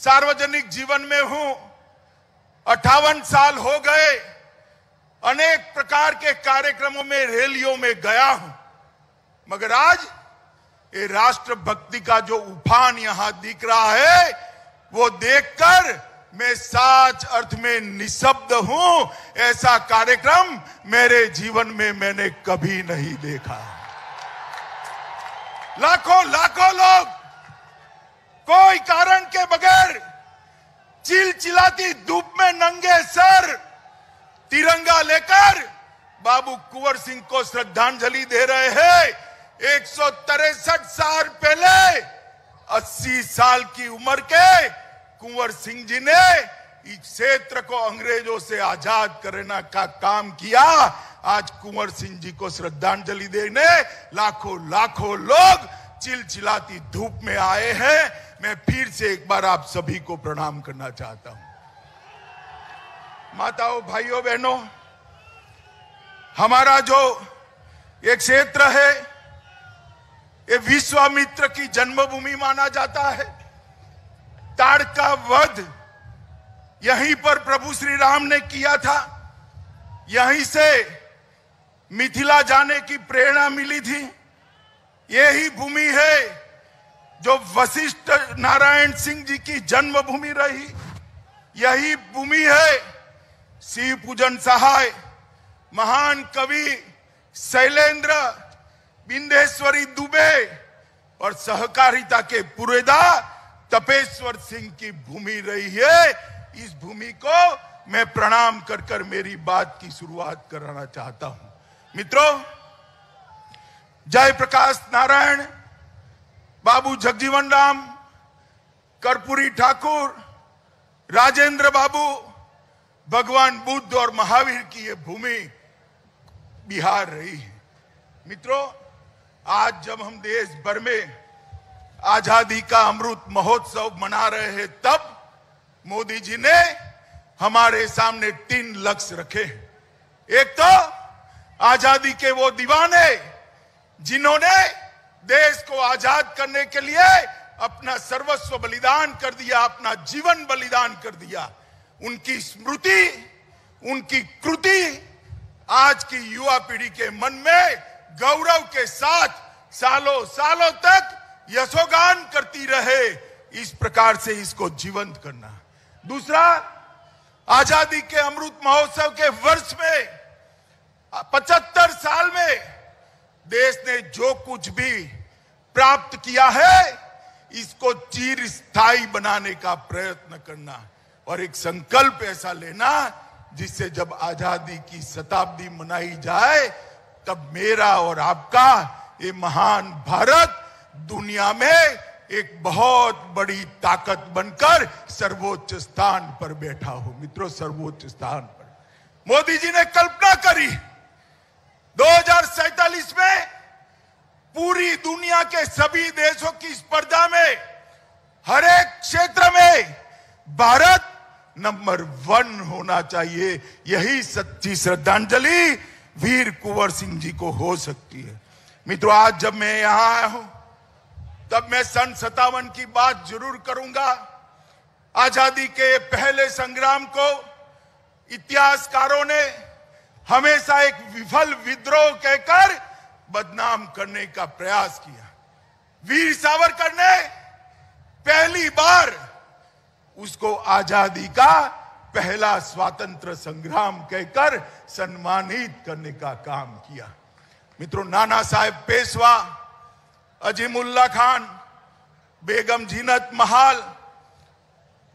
सार्वजनिक जीवन में हूं, 58 साल हो गए, अनेक प्रकार के कार्यक्रमों में, रैलियों में गया हूं, मगर आज ये राष्ट्रभक्ति का जो उफान यहां दिख रहा है वो देखकर मैं सच अर्थ में निशब्द हूं। ऐसा कार्यक्रम मेरे जीवन में मैंने कभी नहीं देखा। लाखों लाखों लोग कोई कारण के बगैर चिलचिलाती धूप में नंगे सर तिरंगा लेकर बाबू कुंवर सिंह को श्रद्धांजलि दे रहे हैं। 163 साल पहले 80 साल की उम्र के कुंवर सिंह जी ने इस क्षेत्र को अंग्रेजों से आजाद करने का काम किया। आज कुंवर सिंह जी को श्रद्धांजलि देने लाखों लाखों लोग चिलचिलाती धूप में आए हैं। मैं फिर से एक बार आप सभी को प्रणाम करना चाहता हूं। माताओं, भाइयों, बहनों, हमारा जो एक क्षेत्र है ये विश्वामित्र की जन्मभूमि माना जाता है। ताड़का वध यहीं पर प्रभु श्री राम ने किया था। यहीं से मिथिला जाने की प्रेरणा मिली थी। यही भूमि है जो वशिष्ठ नारायण सिंह जी की जन्मभूमि रही। यही भूमि है शिव पूजन सहाय, महान कवि शैलेंद्र, बिंदेश्वरी दुबे और सहकारिता के पुरेदा तपेश्वर सिंह की भूमि रही है। इस भूमि को मैं प्रणाम कर कर मेरी बात की शुरुआत कराना चाहता हूं। मित्रों, जयप्रकाश नारायण, बाबू जगजीवन राम, कर्पूरी ठाकुर, राजेंद्र बाबू, भगवान बुद्ध और महावीर की यह भूमि बिहार रही है। मित्रों, आज जब हम देश भर में आजादी का अमृत महोत्सव मना रहे हैं, तब मोदी जी ने हमारे सामने 3 लक्ष्य रखे हैं। एक तो आजादी के वो दीवाने जिन्होंने देश को आजाद करने के लिए अपना सर्वस्व बलिदान कर दिया, अपना जीवन बलिदान कर दिया, उनकी स्मृति, उनकी कृति आज की युवा पीढ़ी के मन में गौरव के साथ सालों सालों तक यशोगान करती रहे, इस प्रकार से इसको जीवंत करना। दूसरा, आजादी के अमृत महोत्सव के वर्ष में 75 साल में देश ने जो कुछ भी प्राप्त किया है, इसको चिर स्थायी बनाने का प्रयत्न करना और एक संकल्प ऐसा लेना जिससे जब आजादी की शताब्दी मनाई जाए तब मेरा और आपका ये महान भारत दुनिया में एक बहुत बड़ी ताकत बनकर सर्वोच्च स्थान पर बैठा हो। मित्रों, सर्वोच्च स्थान पर मोदी जी ने कल्पना करी 2047 में पूरी दुनिया के सभी देशों की स्पर्धा में हर एक क्षेत्र में भारत नंबर 1 होना चाहिए। यही सच्ची श्रद्धांजलि वीर कुंवर सिंह जी को हो सकती है। मित्रों, आज जब मैं यहां आया हूं तब मैं सन 57 की बात जरूर करूंगा। आजादी के पहले संग्राम को इतिहासकारों ने हमेशा एक विफल विद्रोह कहकर बदनाम करने का प्रयास किया। वीर सावरकर ने पहली बार उसको आजादी का पहला स्वातंत्र संग्राम कहकर सम्मानित करने का काम किया। मित्रों, नाना साहेब पेशवा, अजीमुल्ला खान, बेगम जीनत महाल,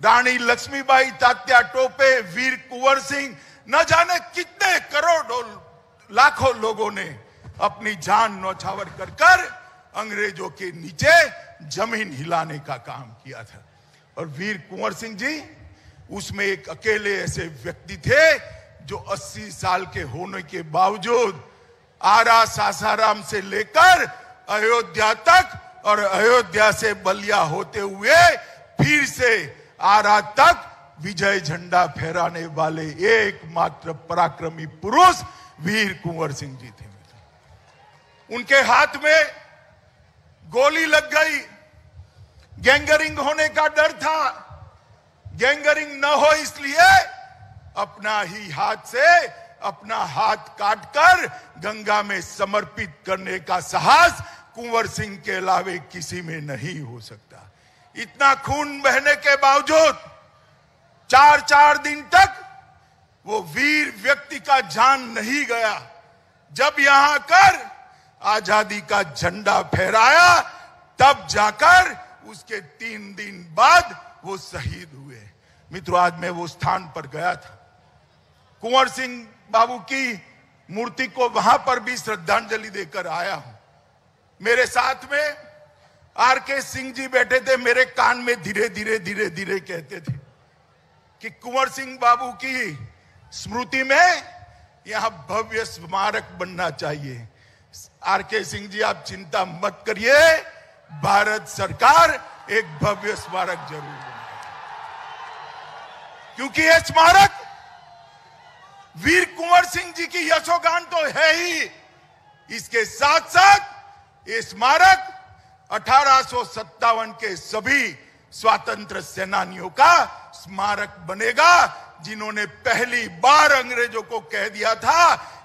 रानी लक्ष्मीबाई तात्या टोपे, वीर कुंवर सिंह, न जाने कितने करोड़ों लाखों लोगों ने अपनी जान न्यौछावर कर कर अंग्रेजों के नीचे जमीन हिलाने का काम किया था। और वीर कुंवर सिंह जी उसमें एक अकेले ऐसे व्यक्ति थे जो 80 साल के होने के बावजूद आरा सासाराम से लेकर अयोध्या तक और अयोध्या से बलिया होते हुए फिर से आरा तक विजय झंडा फहराने वाले एकमात्र पराक्रमी पुरुष वीर कुंवर सिंह जी थे। उनके हाथ में गोली लग गई, गैंगरिंग होने का डर था, गैंगरिंग न हो इसलिए अपना ही हाथ से अपना हाथ काटकर गंगा में समर्पित करने का साहस कुंवर सिंह के अलावे किसी में नहीं हो सकता। इतना खून बहने के बावजूद 4 दिन तक वो वीर व्यक्ति का जान नहीं गया। जब यहां आकर आजादी का झंडा फहराया तब जाकर उसके 3 दिन बाद वो शहीद हुए। मित्रों, आज मैं वो स्थान पर गया था, कुंवर सिंह बाबू की मूर्ति को वहां पर भी श्रद्धांजलि देकर आया हूं। मेरे साथ में आर.के. सिंह जी बैठे थे, मेरे कान में धीरे धीरे कहते थे कि कुंवर सिंह बाबू की स्मृति में यहां भव्य स्मारक बनना चाहिए। आर.के. सिंह जी, आप चिंता मत करिए, भारत सरकार एक भव्य स्मारक जरूर बनाएगी, क्योंकि यह स्मारक वीर कुंवर सिंह जी की यशोगान तो है ही, इसके साथ साथ ये स्मारक 1857 के सभी स्वतंत्र सेनानियों का स्मारक बनेगा, जिन्होंने पहली बार अंग्रेजों को कह दिया था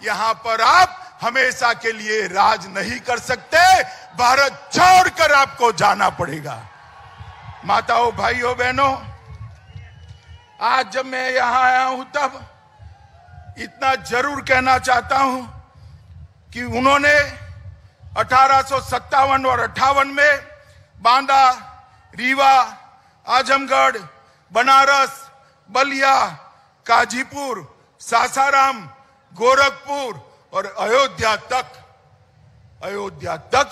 यहां पर आप हमेशा के लिए राज नहीं कर सकते, भारत छोड़कर आपको जाना पड़ेगा। माताओं, भाइयों, बहनों, आज जब मैं यहां आया हूं तब इतना जरूर कहना चाहता हूं कि उन्होंने 1857 और 58 में बांदा, रीवा, आजमगढ़, बनारस, बलिया, काजीपुर, सासाराम, गोरखपुर और अयोध्या तक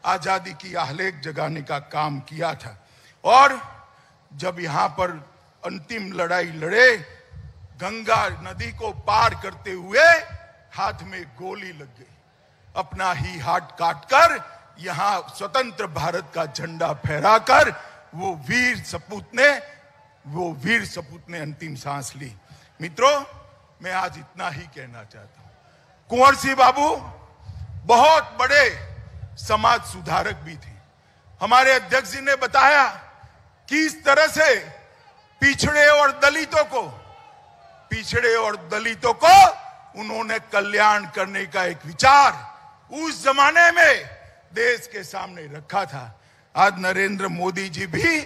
आजादी की आह्लेख जगाने का काम किया था। और जब यहां पर अंतिम लड़ाई लड़े, गंगा नदी को पार करते हुए हाथ में गोली लग गई, अपना ही हाथ काटकर यहां स्वतंत्र भारत का झंडा फहराकर वो वीर सपूत ने अंतिम सांस ली। मित्रों, मैं आज इतना ही कहना चाहता हूं, कुंवर सिंह बाबू बहुत बड़े समाज सुधारक भी थे। हमारे अध्यक्ष जी ने बताया कि इस तरह से पिछड़े और दलितों को उन्होंने कल्याण करने का एक विचार उस जमाने में देश के सामने रखा था। आज नरेंद्र मोदी जी भी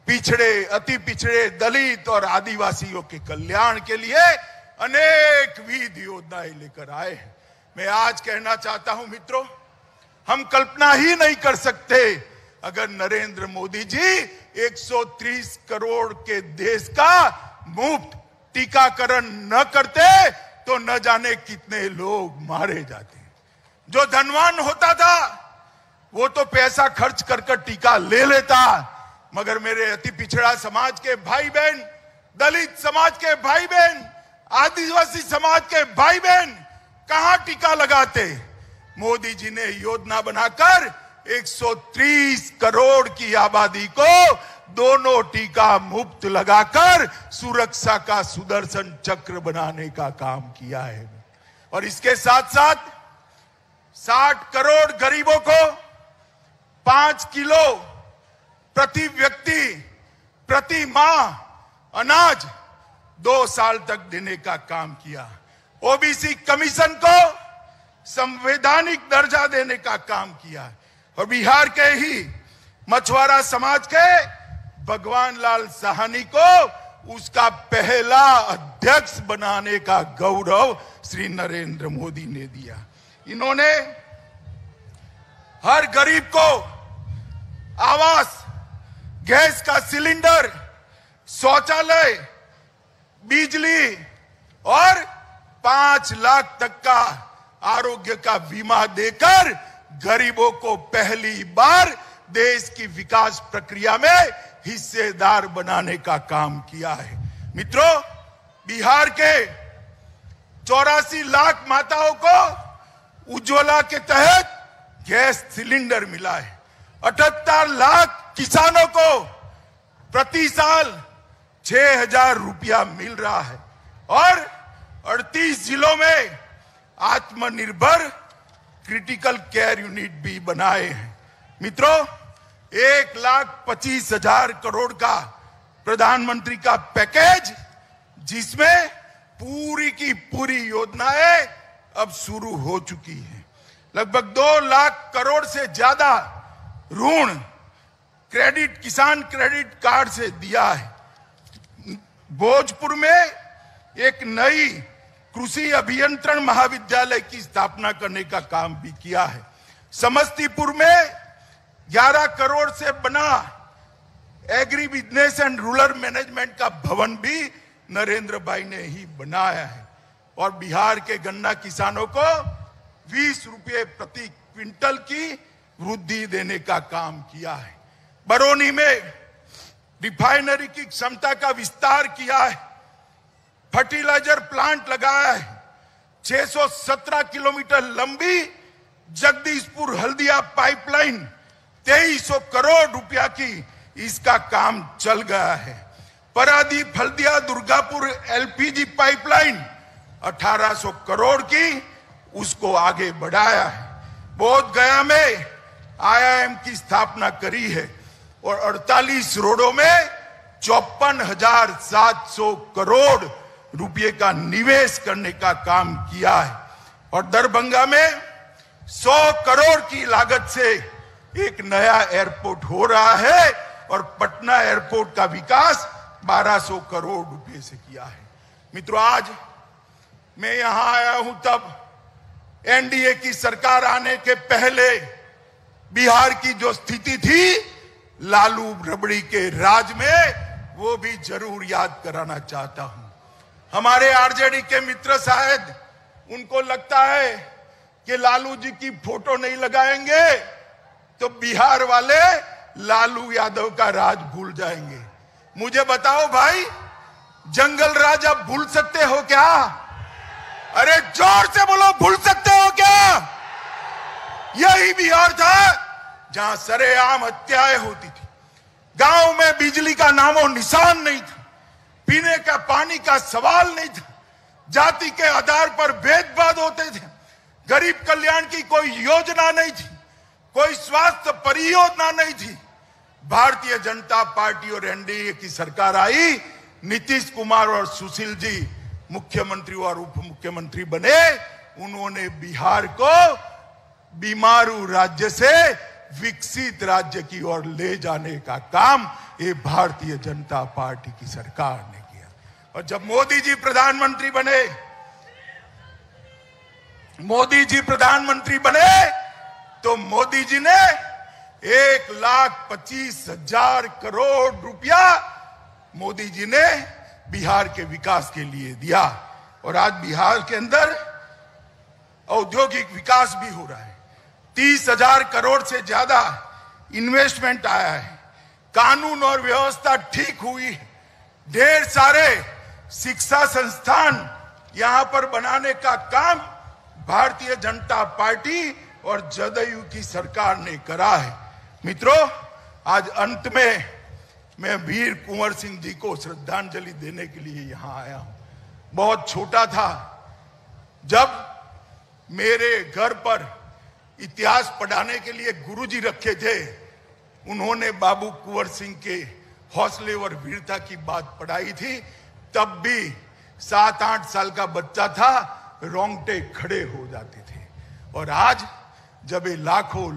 पिछड़े, अति पिछड़े, दलित और आदिवासियों के कल्याण के लिए अनेक विध योजनाएं लेकर आए हैं। मैं आज कहना चाहता हूं मित्रों, हम कल्पना ही नहीं कर सकते अगर नरेंद्र मोदी जी 130 करोड़ के देश का मुफ्त टीकाकरण न करते तो न जाने कितने लोग मारे जाते। जो धनवान होता था वो तो पैसा खर्च कर टीका ले लेता, मगर मेरे अति पिछड़ा समाज के भाई बहन, दलित समाज के भाई बहन, आदिवासी समाज के भाई बहन कहां टीका लगाते? मोदी जी ने योजना बनाकर 130 करोड़ की आबादी को दोनों टीका मुफ्त लगाकर सुरक्षा का सुदर्शन चक्र बनाने का काम किया है। और इसके साथ साथ 60 करोड़ गरीबों को 5 किलो प्रति व्यक्ति प्रति माह अनाज 2 साल तक देने का काम किया। ओबीसी कमीशन को संवैधानिक दर्जा देने का काम किया। और बिहार के ही मछुआरा समाज के भगवान लाल साहनी को उसका पहला अध्यक्ष बनाने का गौरव श्री नरेंद्र मोदी ने दिया। इन्होंने हर गरीब को आवास, गैस का सिलेंडर, शौचालय, बिजली और 5 लाख तक का आरोग्य का बीमा देकर गरीबों को पहली बार देश की विकास प्रक्रिया में हिस्सेदार बनाने का काम किया है। मित्रों, बिहार के 84 लाख माताओं को उज्ज्वला के तहत गैस सिलेंडर मिला है। 78 लाख किसानों को प्रति साल 6,000 रुपया मिल रहा है और 38 जिलों में आत्मनिर्भर क्रिटिकल केयर यूनिट भी बनाए हैं। मित्रों, 1,25,000 करोड़ का प्रधानमंत्री का पैकेज, जिसमें पूरी की पूरी योजनाएं अब शुरू हो चुकी हैं। लगभग 2 लाख करोड़ से ज्यादा ऋण क्रेडिट, किसान क्रेडिट कार्ड से दिया है। भोजपुर में एक नई कृषि अभियंत्रण महाविद्यालय की स्थापना करने का काम भी किया है। समस्तीपुर में 11 करोड़ से बना agri business and rural management का भवन भी नरेंद्र भाई ने ही बनाया है। और बिहार के गन्ना किसानों को 20 रुपये प्रति क्विंटल की वृद्धि देने का काम किया है। बरौनी में रिफाइनरी की क्षमता का विस्तार किया है। फर्टिलाइजर प्लांट लगाया है। 617 किलोमीटर लंबी जगदीशपुर हल्दिया पाइपलाइन 2300 करोड़ रुपया की इसका काम चल गया है। परादीप हल्दिया दुर्गापुर एलपीजी पाइपलाइन 1800 करोड़ की उसको आगे बढ़ाया है। बोध गया में आईआईएम की स्थापना करी है और 48 रोडों में 54,700 करोड़ रुपए का निवेश करने का काम किया है। और दरभंगा में 100 करोड़ की लागत से एक नया एयरपोर्ट हो रहा है और पटना एयरपोर्ट का विकास 1200 करोड़ रुपए से किया है। मित्रों, आज मैं यहां आया हूं तब एनडीए की सरकार आने के पहले बिहार की जो स्थिति थी लालू रबड़ी के राज में, वो भी जरूर याद कराना चाहता हूं। हमारे आरजेडी के मित्र शायद उनको लगता है कि लालू जी की फोटो नहीं लगाएंगे तो बिहार वाले लालू यादव का राज भूल जाएंगे। मुझे बताओ भाई, जंगल राज आप भूल सकते हो क्या? अरे जोर से बोलो, भूल सकते हो क्या? यही बिहार था जहां सरेआम हत्याएं होती थी। गांव में बिजली का नामो निशान नहीं था। पीने का पानी का सवाल नहीं था। जाति के आधार पर भेदभाव होते थे। गरीब कल्याण की कोई योजना नहीं थी। कोई स्वास्थ्य परियोजना नहीं थी। भारतीय जनता पार्टी और एनडीए की सरकार आई। नीतीश कुमार और सुशील जी मुख्यमंत्री और उप मुख्यमंत्री बने। उन्होंने बिहार को बीमारू राज्य से विकसित राज्य की ओर ले जाने का काम ये भारतीय जनता पार्टी की सरकार ने किया। और जब मोदी जी प्रधानमंत्री बने तो मोदी जी ने 1,25,000 करोड़ रुपया मोदी जी ने बिहार के विकास के लिए दिया। और आज बिहार के अंदर औद्योगिक विकास भी हो रहा है। 30,000 करोड़ से ज्यादा इन्वेस्टमेंट आया है। कानून और व्यवस्था ठीक हुई है। ढेर सारे शिक्षा संस्थान यहां पर बनाने का काम भारतीय जनता पार्टी और जदयू की सरकार ने करा है। मित्रों, आज अंत में मैं वीर कुंवर सिंह जी को श्रद्धांजलि देने के लिए यहां आया हूं। बहुत छोटा था जब मेरे घर पर इतिहास पढ़ाने के लिए गुरुजी रखे थे। उन्होंने बाबू कुंवर सिंह के हौसले और वीरता की बात पढ़ाई थी। तब भी 7-8 साल का बच्चा था, रोंगटे खड़े हो जाते थे। और आज जब ये लाखों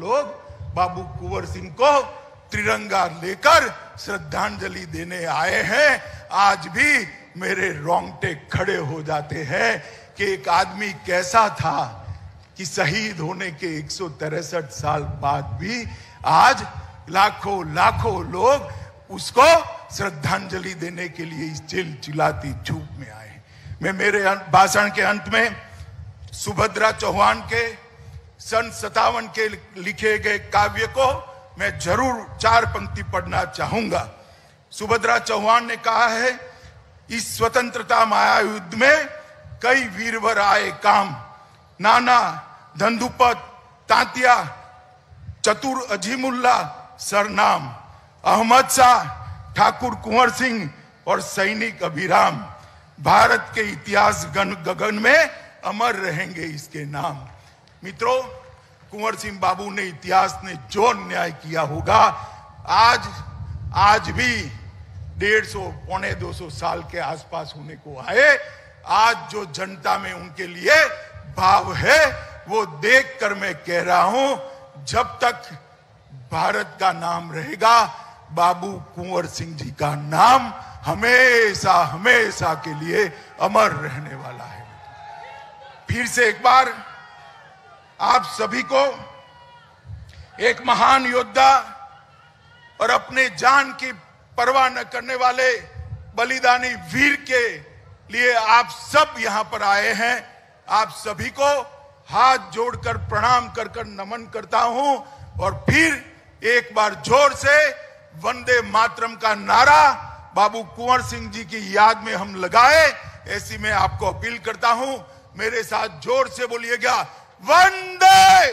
लोग बाबू कुंवर सिंह को तिरंगा लेकर श्रद्धांजलि देने आए हैं, आज भी मेरे रोंगटे खड़े हो जाते हैं कि एक आदमी कैसा था कि शहीद होने के 163 साल बाद भी आज लाखों लोग उसको श्रद्धांजलि देने के लिए इस चिलचिलाती धूप में आए। मैं मेरे भाषण के अंत में सुभद्रा चौहान के सन 57 के लिखे गए काव्य को मैं जरूर 4 पंक्ति पढ़ना चाहूंगा। सुभद्रा चौहान ने कहा है, इस स्वतंत्रता माया युद्ध में कई वीरवर आए काम, नाना धंधुपत तांतिया चतुर अजीमुल्ला सरनाम, अहमद शाह ठाकुर कुंवर सिंह और सैनिक अभिराम, भारत के इतिहास गगन में अमर रहेंगे इसके नाम। मित्रों, कुंवर सिंह बाबू ने इतिहास ने जो न्याय किया होगा आज भी 150 पौने 200 साल के आसपास होने को आए। आज जो जनता में उनके लिए भाव है वो देखकर मैं कह रहा हूं, जब तक भारत का नाम रहेगा बाबू कुंवर सिंह जी का नाम हमेशा हमेशा के लिए अमर रहने वाला है। फिर से एक बार आप सभी को एक महान योद्धा और अपने जान की परवाह न करने वाले बलिदानी वीर के लिए आप सब यहां पर आए हैं। आप सभी को हाथ जोड़कर प्रणाम कर कर नमन करता हूं और फिर एक बार जोर से वंदे मातरम का नारा बाबू कुंवर सिंह जी की याद में हम लगाए, ऐसी मैं आपको अपील करता हूं। मेरे साथ जोर से बोलिएगा, वंदे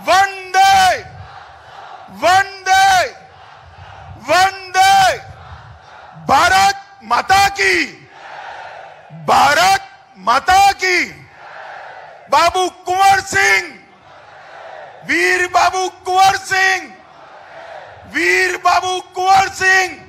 वंदे वंदे वंदे। भारत माता की, भारत माता की। बाबू कुंवर सिंह, वीर बाबू कुंवर सिंह, वीर बाबू कुंवर सिंह।